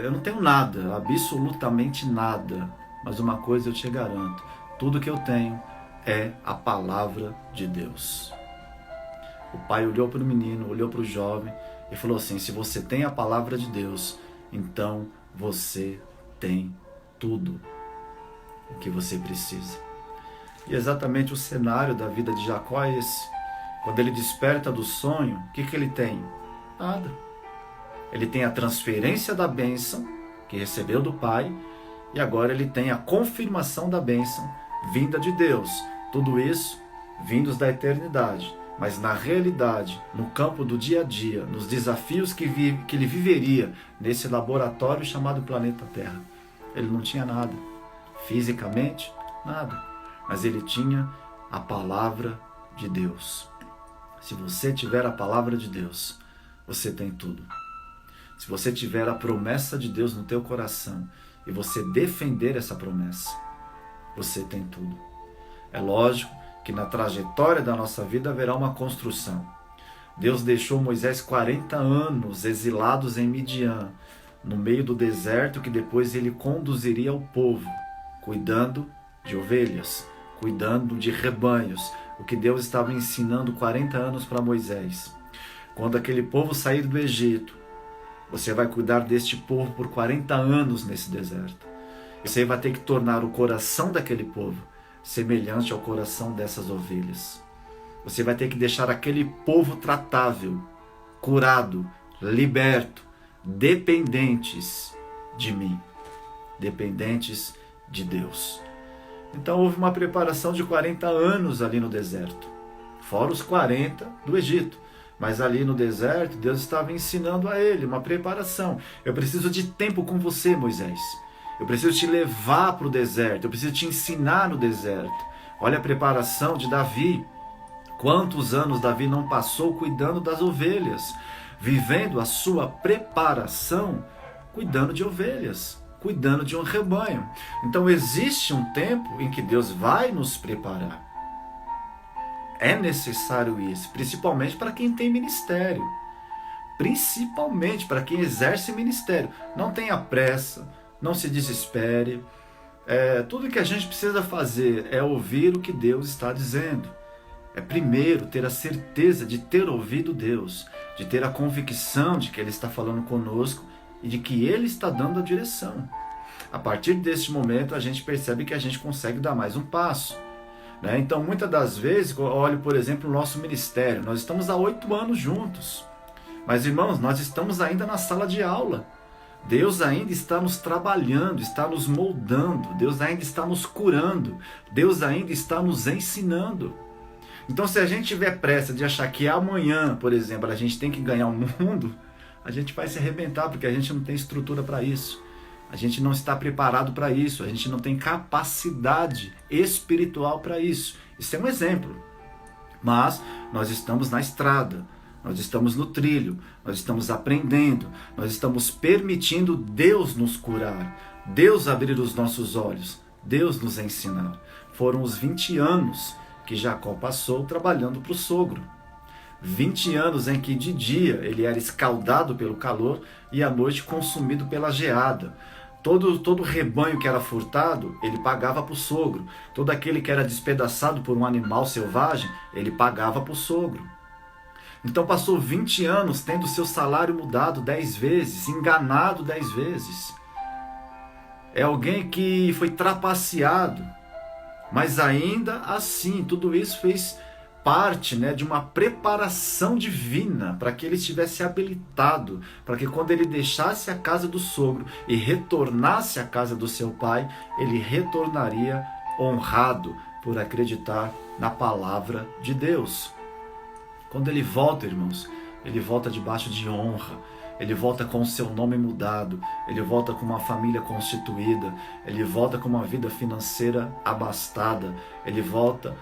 eu não tenho nada, absolutamente nada, mas uma coisa eu te garanto: tudo que eu tenho é a palavra de Deus. O pai olhou para o menino, olhou para o jovem e falou assim: se você tem a palavra de Deus, então você tem tudo o que você precisa. E exatamente o cenário da vida de Jacó é esse. Quando ele desperta do sonho, o que ele tem? Nada. Ele tem a transferência da bênção que recebeu do pai, e agora ele tem a confirmação da bênção vinda de Deus. Tudo isso vindos da eternidade, mas na realidade, no campo do dia a dia, nos desafios que ele viveria nesse laboratório chamado planeta Terra. Ele não tinha nada. Fisicamente, nada. Mas ele tinha a palavra de Deus. Se você tiver a palavra de Deus, você tem tudo. Se você tiver a promessa de Deus no teu coração e você defender essa promessa, você tem tudo. É lógico que na trajetória da nossa vida haverá uma construção. Deus deixou Moisés 40 anos exilados em Midian, no meio do deserto, que depois ele conduziria ao povo, cuidando de ovelhas, cuidando de rebanhos, o que Deus estava ensinando 40 anos para Moisés. Quando aquele povo sair do Egito, você vai cuidar deste povo por 40 anos nesse deserto. Você vai ter que tornar o coração daquele povo semelhante ao coração dessas ovelhas. Você vai ter que deixar aquele povo tratável, curado, liberto, dependentes de mim, dependentes de Deus. Então houve uma preparação de 40 anos ali no deserto, fora os 40 do Egito. Mas ali no deserto, Deus estava ensinando a ele uma preparação. Eu preciso de tempo com você, Moisés. Eu preciso te levar para o deserto, eu preciso te ensinar no deserto. Olha a preparação de Davi. Quantos anos Davi não passou cuidando das ovelhas, vivendo a sua preparação, cuidando de ovelhas, cuidando de um rebanho. Então existe um tempo em que Deus vai nos preparar. É necessário isso, principalmente para quem tem ministério, principalmente para quem exerce ministério. Não tenha pressa, não se desespere. Tudo que a gente precisa fazer é ouvir o que Deus está dizendo. É primeiro ter a certeza de ter ouvido Deus, de ter a convicção de que Ele está falando conosco e de que Ele está dando a direção. A partir deste momento a gente percebe que a gente consegue dar mais um passo. Então muitas das vezes, olho por exemplo o nosso ministério, nós estamos há 8 anos juntos, mas irmãos, nós estamos ainda na sala de aula. Deus ainda está nos trabalhando, está nos moldando, Deus ainda está nos curando, Deus ainda está nos ensinando. Então se a gente tiver pressa de achar que amanhã, por exemplo, a gente tem que ganhar o mundo, a gente vai se arrebentar, porque a gente não tem estrutura para isso. A gente não está preparado para isso, a gente não tem capacidade espiritual para isso. Isso é um exemplo. Mas nós estamos na estrada, nós estamos no trilho, nós estamos aprendendo, nós estamos permitindo Deus nos curar, Deus abrir os nossos olhos, Deus nos ensinar. Foram os 20 anos que Jacó passou trabalhando para o sogro. 20 anos em que de dia ele era escaldado pelo calor e à noite consumido pela geada. Todo rebanho que era furtado, ele pagava para o sogro. Todo aquele que era despedaçado por um animal selvagem, ele pagava para o sogro. Então passou 20 anos tendo seu salário mudado 10 vezes, enganado 10 vezes. É alguém que foi trapaceado, mas ainda assim, tudo isso fez parte, de uma preparação divina para que ele estivesse habilitado, para que quando ele deixasse a casa do sogro e retornasse à casa do seu pai, ele retornaria honrado por acreditar na palavra de Deus. Quando ele volta, irmãos, ele volta debaixo de honra, ele volta com o seu nome mudado, ele volta com uma família constituída, ele volta com uma vida financeira abastada, ele volta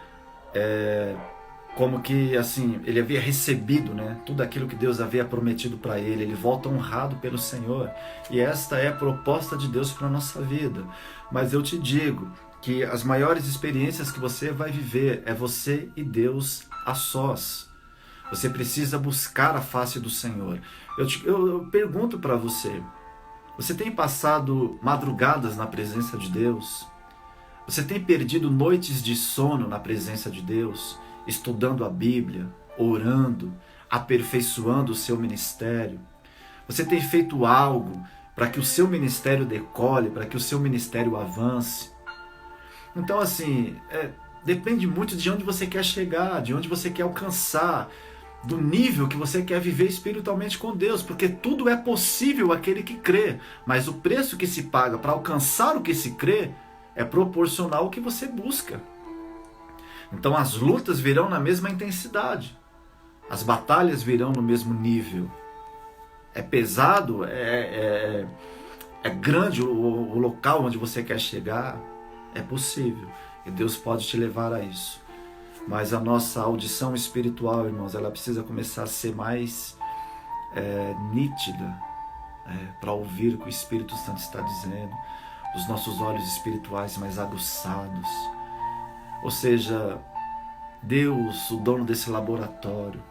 como que assim, ele havia recebido tudo aquilo que Deus havia prometido para ele. Ele volta honrado pelo Senhor. E esta é a proposta de Deus para a nossa vida. Mas eu te digo que as maiores experiências que você vai viver é você e Deus a sós. Você precisa buscar a face do Senhor. Eu pergunto para você, você tem passado madrugadas na presença de Deus? Você tem perdido noites de sono na presença de Deus? Estudando a Bíblia, orando, aperfeiçoando o seu ministério? Você tem feito algo para que o seu ministério decole, para que o seu ministério avance? Então, assim, depende muito de onde você quer chegar, de onde você quer alcançar, do nível que você quer viver espiritualmente com Deus, porque tudo é possível àquele que crê, mas o preço que se paga para alcançar o que se crê é proporcional ao que você busca. Então as lutas virão na mesma intensidade, as batalhas virão no mesmo nível. É pesado, é grande o local onde você quer chegar, é possível, e Deus pode te levar a isso. Mas a nossa audição espiritual, irmãos, ela precisa começar a ser mais nítida, para ouvir o que o Espírito Santo está dizendo, os nossos olhos espirituais mais aguçados. Ou seja, Deus, o dono desse laboratório,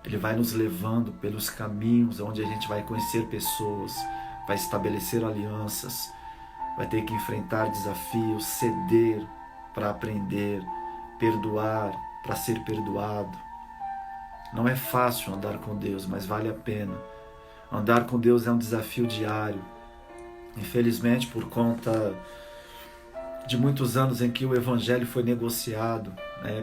Ele vai nos levando pelos caminhos onde a gente vai conhecer pessoas, vai estabelecer alianças, vai ter que enfrentar desafios, ceder para aprender, perdoar para ser perdoado. Não é fácil andar com Deus, mas vale a pena. Andar com Deus é um desafio diário. Infelizmente, por conta de muitos anos em que o evangelho foi negociado,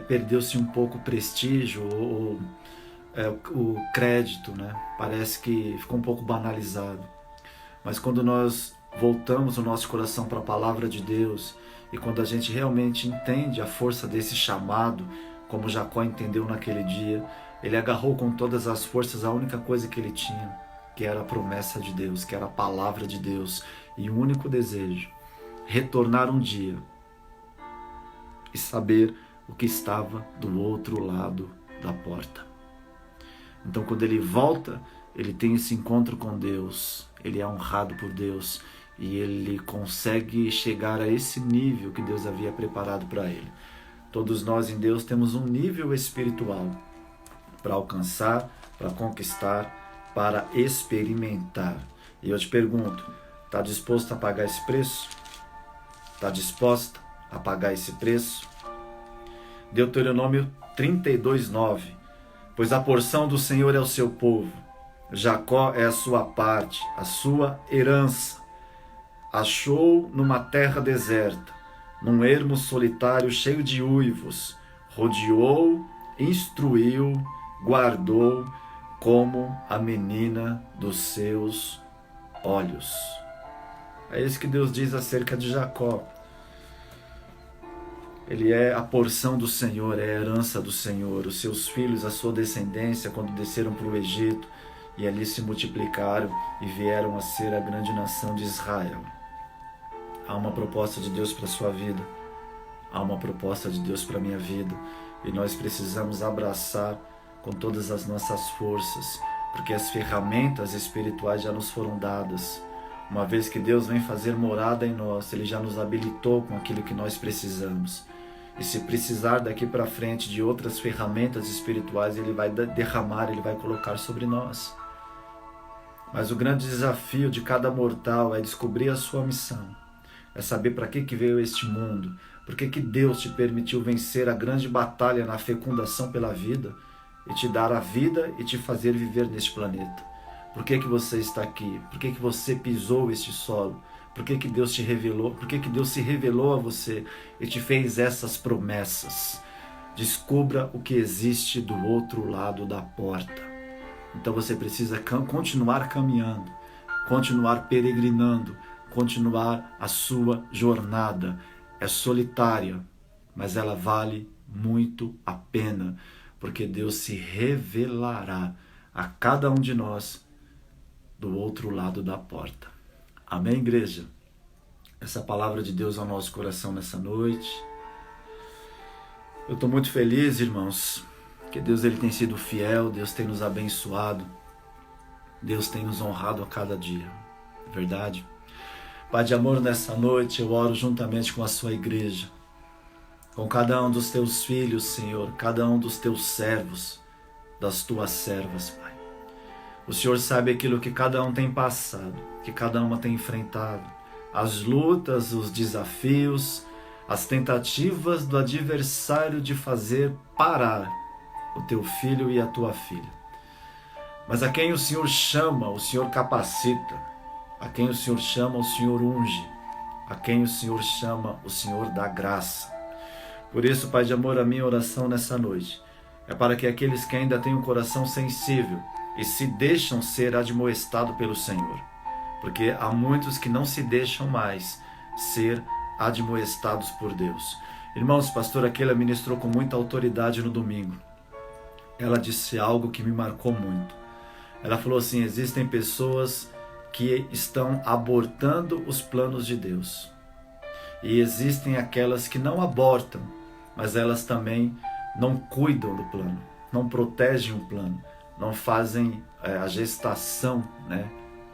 perdeu-se um pouco o prestígio, o crédito, parece que ficou um pouco banalizado. Mas quando nós voltamos o nosso coração para a palavra de Deus, e quando a gente realmente entende a força desse chamado, como Jacó entendeu naquele dia, ele agarrou com todas as forças a única coisa que ele tinha, que era a promessa de Deus, que era a palavra de Deus, e o único desejo: retornar um dia e saber o que estava do outro lado da porta. Então, quando ele volta, ele tem esse encontro com Deus, ele é honrado por Deus e ele consegue chegar a esse nível que Deus havia preparado para ele. Todos nós em Deus temos um nível espiritual para alcançar, para conquistar, para experimentar. E eu te pergunto, está disposto a pagar esse preço? Está disposta a pagar esse preço? Deuteronômio 32:9. Pois a porção do Senhor é o seu povo, Jacó é a sua parte, a sua herança. Achou numa terra deserta, num ermo solitário cheio de uivos, rodeou, instruiu, guardou como a menina dos seus olhos. É isso que Deus diz acerca de Jacó. Ele é a porção do Senhor, é a herança do Senhor. Os seus filhos, a sua descendência, quando desceram para o Egito, e ali se multiplicaram e vieram a ser a grande nação de Israel. Há uma proposta de Deus para a sua vida, há uma proposta de Deus para a minha vida, e nós precisamos abraçar com todas as nossas forças, porque as ferramentas espirituais já nos foram dadas. Uma vez que Deus vem fazer morada em nós, Ele já nos habilitou com aquilo que nós precisamos. E se precisar daqui para frente de outras ferramentas espirituais, Ele vai derramar, Ele vai colocar sobre nós. Mas o grande desafio de cada mortal é descobrir a sua missão. É saber para que veio este mundo. Por que Deus te permitiu vencer a grande batalha na fecundação pela vida e te dar a vida e te fazer viver neste planeta. Por que você está aqui? Por que você pisou este solo? Por que Deus te revelou? Por que Deus se revelou a você e te fez essas promessas? Descubra o que existe do outro lado da porta. Então você precisa continuar caminhando, continuar peregrinando, continuar a sua jornada. É solitária, mas ela vale muito a pena, porque Deus se revelará a cada um de nós do outro lado da porta. Amém, igreja? Essa palavra de Deus ao nosso coração nessa noite. Eu estou muito feliz, irmãos, que Deus ele tem sido fiel, Deus tem nos abençoado, Deus tem nos honrado a cada dia. Verdade? Pai de amor, nessa noite eu oro juntamente com a sua igreja, com cada um dos teus filhos, Senhor, cada um dos teus servos, das tuas servas, Pai. O Senhor sabe aquilo que cada um tem passado, que cada uma tem enfrentado, as lutas, os desafios, as tentativas do adversário de fazer parar o teu filho e a tua filha. Mas a quem o Senhor chama, o Senhor capacita, a quem o Senhor chama, o Senhor unge, a quem o Senhor chama, o Senhor dá graça. Por isso, Pai de amor, a minha oração nessa noite é para que aqueles que ainda têm um coração sensível e se deixam ser admoestados pelo Senhor, porque há muitos que não se deixam mais ser admoestados por Deus. Irmãos, pastora Keila ministrou com muita autoridade no domingo. Ela disse algo que me marcou muito. Ela falou assim: existem pessoas que estão abortando os planos de Deus. E existem aquelas que não abortam, mas elas também não cuidam do plano, não protegem o plano, não fazem a gestação,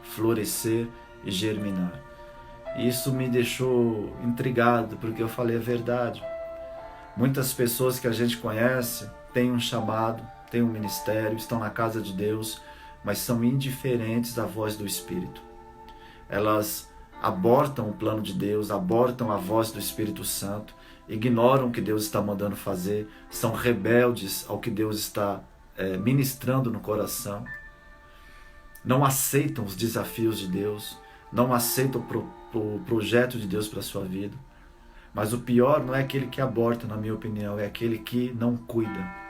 florescer e germinar. Isso me deixou intrigado, porque eu falei a verdade. Muitas pessoas que a gente conhece têm um chamado, têm um ministério, estão na casa de Deus, mas são indiferentes à voz do Espírito. Elas abortam o plano de Deus, abortam a voz do Espírito Santo, ignoram o que Deus está mandando fazer, são rebeldes ao que Deus está ministrando no coração, não aceitam os desafios de Deus, não aceitam o projeto de Deus para a sua vida. Mas o pior não é aquele que aborta, na minha opinião, é aquele que não cuida.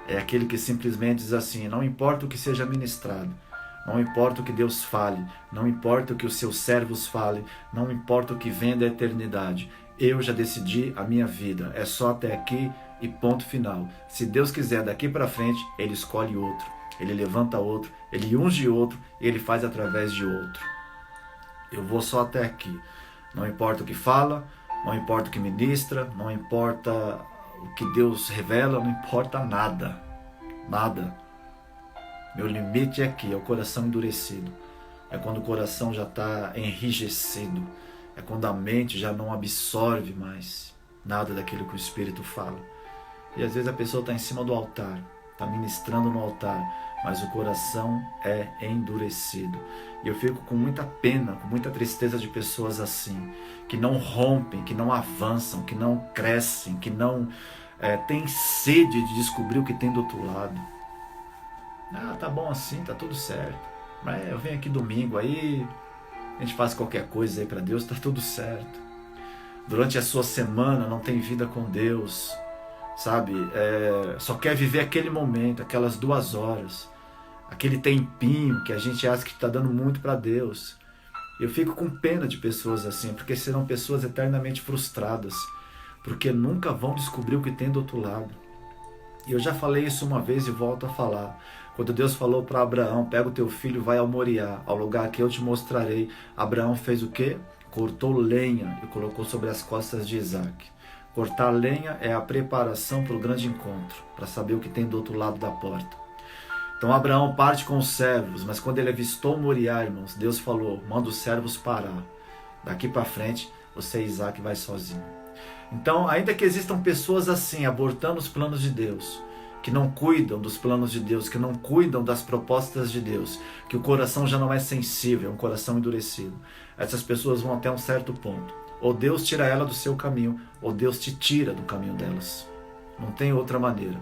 É aquele que simplesmente diz assim: não importa o que seja ministrado, não importa o que Deus fale, não importa o que os seus servos falem, não importa o que vem da eternidade, eu já decidi a minha vida, é só até aqui e ponto final. Se Deus quiser daqui para frente, Ele escolhe outro, Ele levanta outro, Ele unge outro e Ele faz através de outro. Eu vou só até aqui. Não importa o que fala, não importa o que ministra, não importa o que Deus revela, não importa nada. Nada. Meu limite é aqui, é o coração endurecido. É quando o coração já está enrijecido. É quando a mente já não absorve mais nada daquilo que o Espírito fala. E às vezes a pessoa está em cima do altar, está ministrando no altar, mas o coração é endurecido. E eu fico com muita pena, com muita tristeza de pessoas assim, que não rompem, que não avançam, que não crescem, que não têm sede de descobrir o que tem do outro lado. Ah, tá bom assim, tá tudo certo. Mas eu venho aqui domingo, aí a gente faz qualquer coisa aí para Deus, tá tudo certo. Durante a sua semana não tem vida com Deus, sabe? Só quer viver aquele momento, aquelas 2 horas, aquele tempinho que a gente acha que está dando muito para Deus. Eu fico com pena de pessoas assim, porque serão pessoas eternamente frustradas, porque nunca vão descobrir o que tem do outro lado. E eu já falei isso uma vez e volto a falar. Quando Deus falou para Abraão, pega o teu filho e vai ao Moriá, ao lugar que eu te mostrarei, Abraão fez o quê? Cortou lenha e colocou sobre as costas de Isaac. Cortar lenha é a preparação para o grande encontro, para saber o que tem do outro lado da porta. Então Abraão parte com os servos, mas quando ele avistou Moriá, irmãos, Deus falou, manda os servos parar. Daqui para frente, você e Isaac vai sozinho. Então, ainda que existam pessoas assim, abortando os planos de Deus, que não cuidam dos planos de Deus, que não cuidam das propostas de Deus, que o coração já não é sensível, é um coração endurecido, essas pessoas vão até um certo ponto. Ou Deus tira ela do seu caminho, ou Deus te tira do caminho delas. Não tem outra maneira.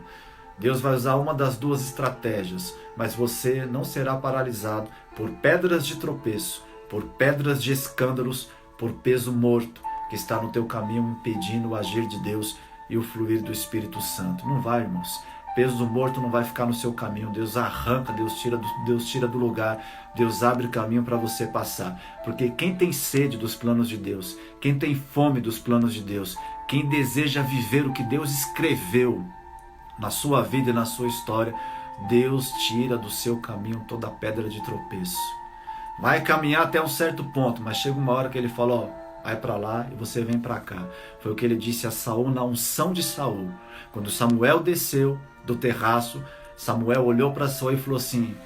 Deus vai usar uma das duas estratégias, mas você não será paralisado por pedras de tropeço, por pedras de escândalos, por peso morto que está no teu caminho impedindo o agir de Deus e o fluir do Espírito Santo. Não vai, irmãos. Peso morto não vai ficar no seu caminho. Deus arranca, Deus tira do lugar, Deus abre caminho para você passar. Porque quem tem sede dos planos de Deus, quem tem fome dos planos de Deus, quem deseja viver o que Deus escreveu na sua vida e na sua história, Deus tira do seu caminho toda pedra de tropeço. Vai caminhar até um certo ponto, mas chega uma hora que ele fala, ó, vai para lá e você vem para cá. Foi o que ele disse a Saul na unção de Saul. Quando Samuel desceu do terraço, Samuel olhou para Saul e falou assim,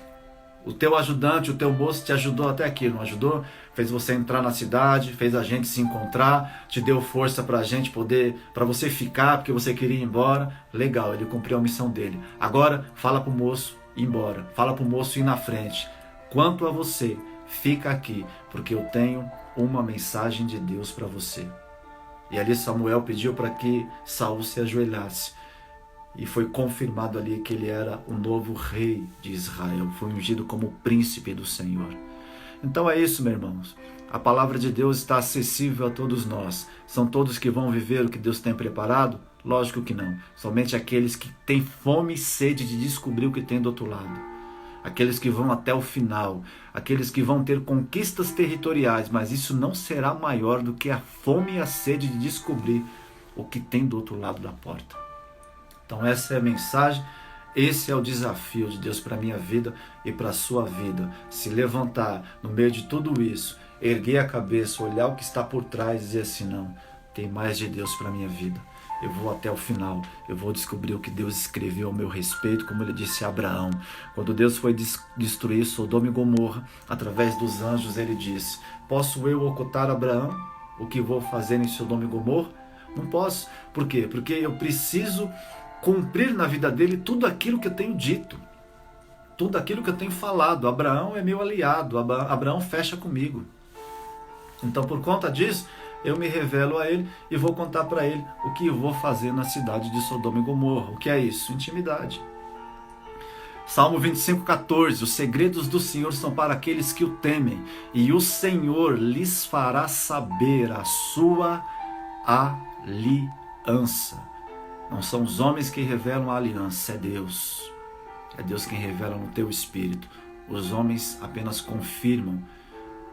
o teu ajudante, o teu moço te ajudou até aqui, não ajudou? Fez você entrar na cidade, fez a gente se encontrar, te deu força para a gente poder, para você ficar, porque você queria ir embora. Legal, ele cumpriu a missão dele. Agora, fala para o moço ir embora, fala para o moço ir na frente. Quanto a você, fica aqui, porque eu tenho uma mensagem de Deus para você. E ali Samuel pediu para que Saul se ajoelhasse. E foi confirmado ali que ele era o novo rei de Israel. Foi ungido como príncipe do Senhor. Então é isso, meus irmãos. A palavra de Deus está acessível a todos nós. São todos que vão viver o que Deus tem preparado? Lógico que não. Somente aqueles que têm fome e sede de descobrir o que tem do outro lado. Aqueles que vão até o final. Aqueles que vão ter conquistas territoriais. Mas isso não será maior do que a fome e a sede de descobrir o que tem do outro lado da porta. Então essa é a mensagem, esse é o desafio de Deus para a minha vida e para a sua vida. Se levantar no meio de tudo isso, erguer a cabeça, olhar o que está por trás e dizer assim, não, tem mais de Deus para a minha vida. Eu vou até o final, eu vou descobrir o que Deus escreveu ao meu respeito, como ele disse a Abraão. Quando Deus foi destruir Sodoma e Gomorra, através dos anjos, ele disse, posso eu ocultar a Abraão o que vou fazer em Sodoma e Gomorra? Não posso. Por quê? Porque eu preciso cumprir na vida dele tudo aquilo que eu tenho dito, tudo aquilo que eu tenho falado. Abraão é meu aliado, Abraão fecha comigo. Então, por conta disso, eu me revelo a ele e vou contar para ele o que eu vou fazer na cidade de Sodoma e Gomorra. O que é isso? Intimidade. Salmo 25:14, os segredos do Senhor são para aqueles que o temem, e o Senhor lhes fará saber a sua aliança. Não são os homens que revelam a aliança, é Deus. É Deus quem revela no teu espírito. Os homens apenas confirmam,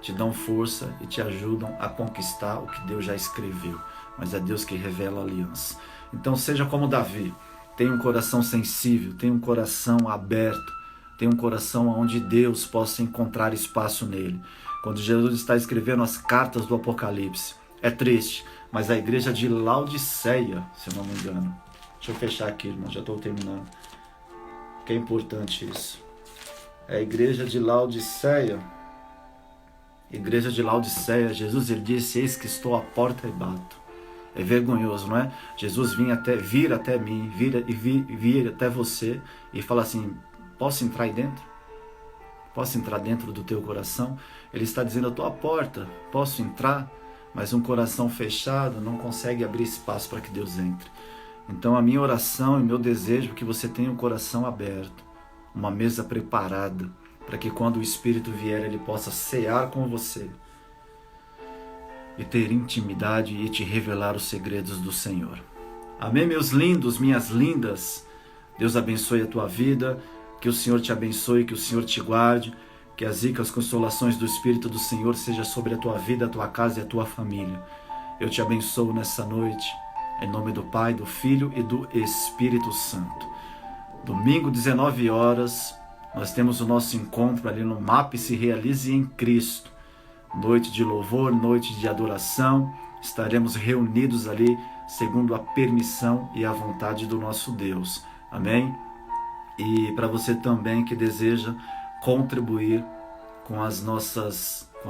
te dão força e te ajudam a conquistar o que Deus já escreveu. Mas é Deus que revela a aliança. Então seja como Davi, tenha um coração sensível, tenha um coração aberto, tenha um coração onde Deus possa encontrar espaço nele. Quando Jesus está escrevendo as cartas do Apocalipse, é triste, mas a igreja de Laodiceia, se eu não me engano, deixa eu fechar aqui, irmão, já estou terminando, que é importante isso. É a igreja de Laodiceia. Igreja de Laodiceia, Jesus ele disse, eis que estou à porta e bato. É vergonhoso, não é? Jesus vir até mim, vir até você e falar assim, posso entrar aí dentro? Posso entrar dentro do teu coração? Ele está dizendo, eu estou à porta, posso entrar? Mas um coração fechado não consegue abrir espaço para que Deus entre. Então a minha oração e meu desejo é que você tenha um coração aberto, uma mesa preparada, para que quando o Espírito vier, ele possa cear com você e ter intimidade e te revelar os segredos do Senhor. Amém, meus lindos, minhas lindas? Deus abençoe a tua vida, que o Senhor te abençoe, que o Senhor te guarde, que as ricas consolações do Espírito do Senhor seja sobre a tua vida, a tua casa e a tua família. Eu te abençoo nessa noite, em nome do Pai, do Filho e do Espírito Santo. Domingo, 19 horas, Nós temos o nosso encontro ali no MAP Se Realize em Cristo. Noite de louvor, noite de adoração. Estaremos reunidos ali segundo a permissão e a vontade do nosso Deus. Amém? E para você também que deseja contribuir com a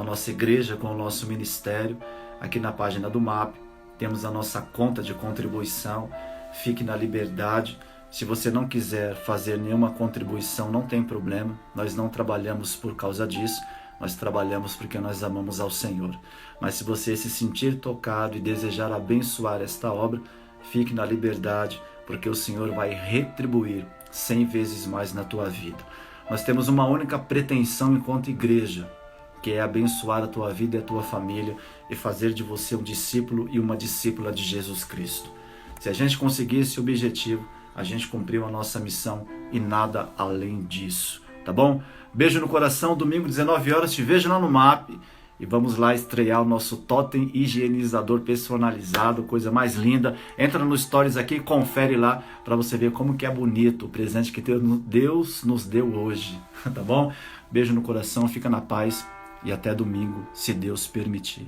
nossa igreja, com o nosso ministério, aqui na página do MAP, temos a nossa conta de contribuição. Fique na liberdade. Se você não quiser fazer nenhuma contribuição, não tem problema. Nós não trabalhamos por causa disso. Nós trabalhamos porque nós amamos ao Senhor. Mas se você se sentir tocado e desejar abençoar esta obra, fique na liberdade, porque o Senhor vai retribuir 100 vezes mais na tua vida. Nós temos uma única pretensão enquanto igreja, que é abençoar a tua vida e a tua família e fazer de você um discípulo e uma discípula de Jesus Cristo. Se a gente conseguir esse objetivo, a gente cumpriu a nossa missão e nada além disso, tá bom? Beijo no coração, domingo 19 horas, te vejo lá no MAP e vamos lá estrear o nosso totem higienizador personalizado, coisa mais linda. Entra no Stories aqui e confere lá para você ver como que é bonito o presente que Deus nos deu hoje, tá bom? Beijo no coração, fica na paz e até domingo, se Deus permitir.